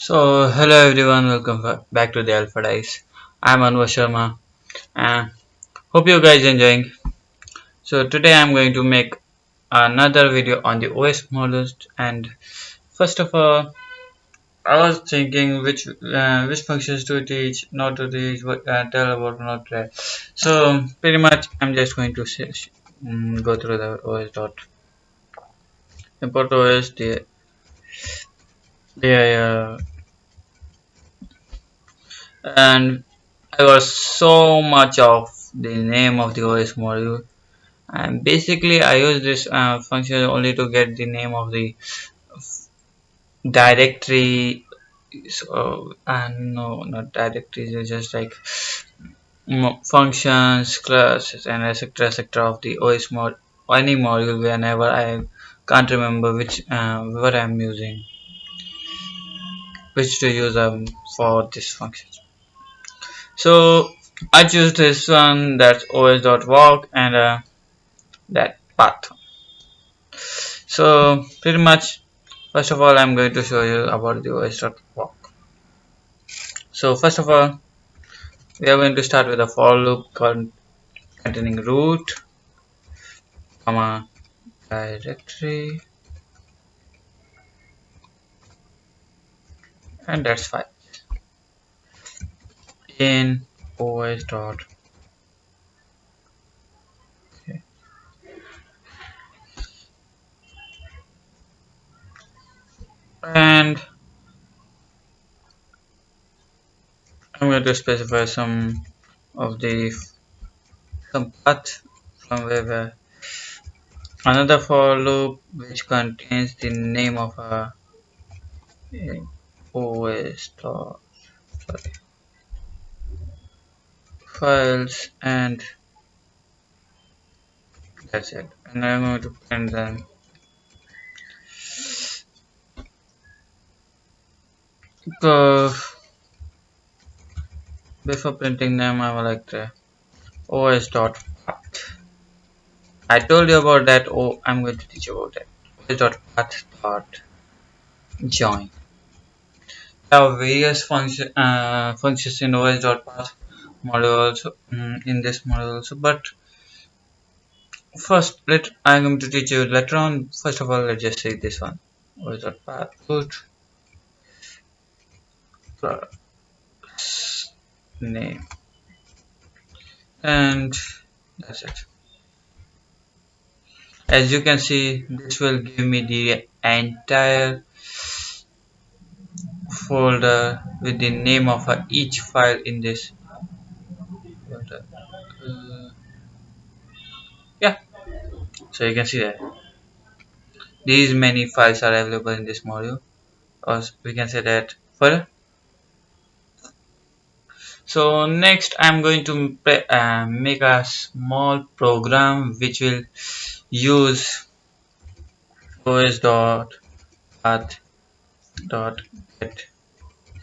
So, hello everyone, welcome back to the Alferdize. I'm Anwar Sharma and hope you guys enjoying. So, today I'm going to make another video on the OS models. And first of all, I was thinking which functions to teach, not to teach, what tell about, not tell. So, pretty much I'm just going to go through the OS dot import OS the and I got so much of the name of the OS module. And basically I use this function only to get the name of the directory. So and no, not directories, it's just like functions, classes, and etc of the OS mod, any module whenever I can't remember what I'm using, which to use for this function. So I choose this one, that's os.walk, and that path. So pretty much, first of all, I'm going to show you about the os.walk. So first of all, we are going to start with a for loop containing root, comma, directory, and that's fine. In os dot okay. And I'm going to specify some path from where another for loop which contains the name of a os dot sorry, files, and that's it. And I'm going to print them. So before printing them, I would like to os.path. I told you about that. Oh, I'm going to teach you about that. os.path.join. There are various functions in os.path module also, in this module also. But first, I'm going to teach you later on. First of all, let's just say this one. os.path root name, and that's it. As you can see, this will give me the entire folder with the name of each file in this folder. Yeah, so you can see that these many files are available in this module, or we can say that further. So next I'm going to make a small program which will use os.path dot get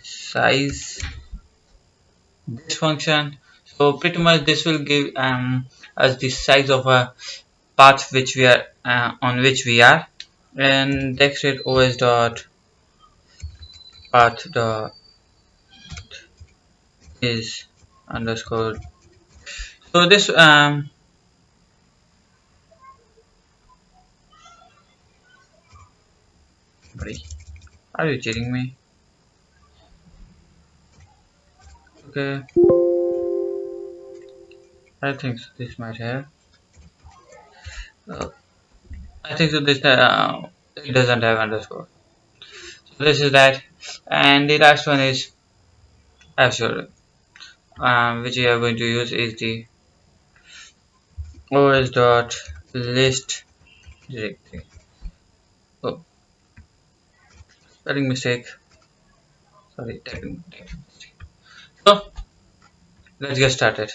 size, this function. So pretty much this will give us the size of a path which we are on which we are, and text it os dot path dot is underscore. So this buddy, are you cheating me? Okay, I think so this might have. Uh, I think so this it doesn't have underscore. So this is that, and the last one is actual, which we are going to use is the os dot list directory. Oh, spelling mistake. Sorry, typing mistake. So let's get started.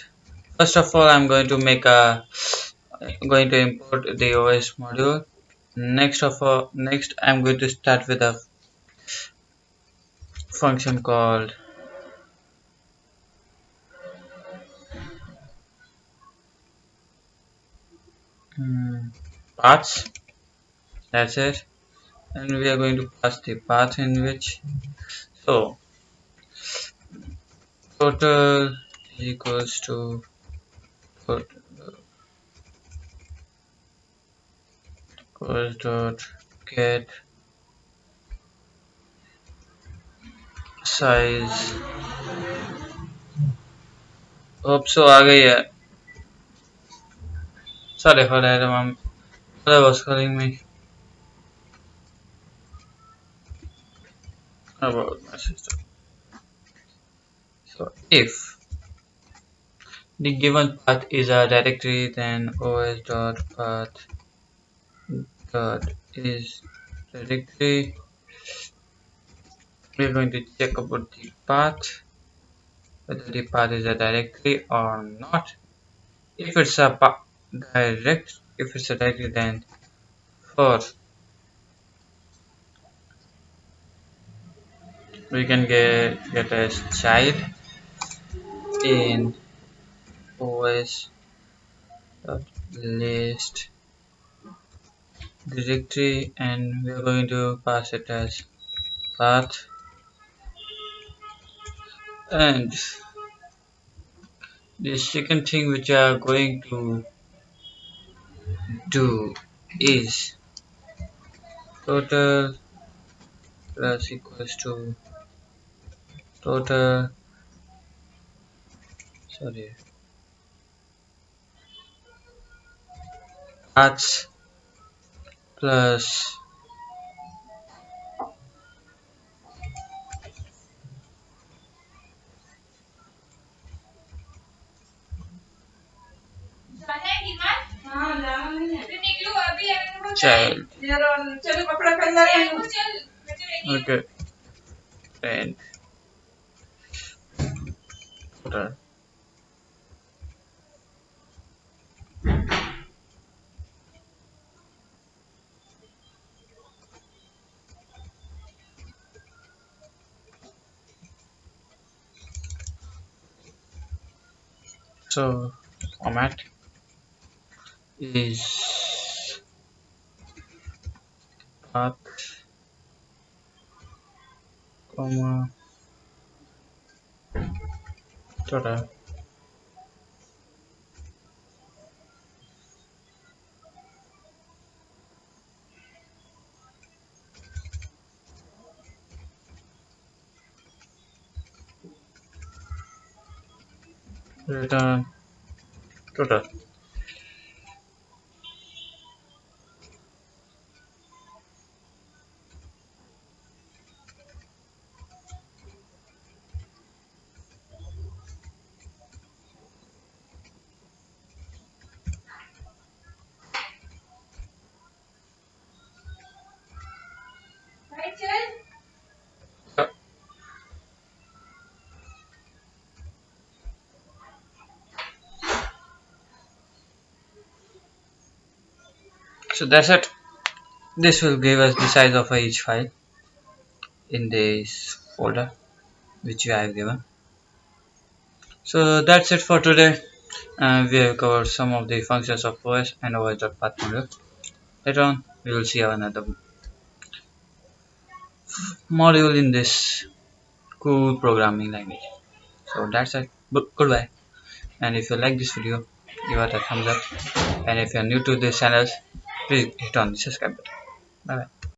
First of all, I'm going to going to import the OS module. Next I'm going to start with a function called paths. That's it, and we are going to pass the path in which. So total equals to total equals dot get size. Hope so आ गई है. Sorry for that, mom. Mother was calling me about my sister. So if the given path is a directory, then os.path dot is directory. We're going to check about the path, whether the path is a directory or not. If it's a directory, then for we can get as child in os list directory, and we are going to pass it as path. And the second thing which we are going to do is total plus equals to total paths plus child. Okay. And total. So format is path comma total. Return total. So that's it. This will give us the size of each file in this folder which I have given. So that's it for today. We have covered some of the functions of OS and os.path module. Later on, we will see another module in this cool programming language. So that's it. Goodbye. And if you like this video, give it a thumbs up. And if you are new to this channel, please hit on the subscribe button. Bye bye.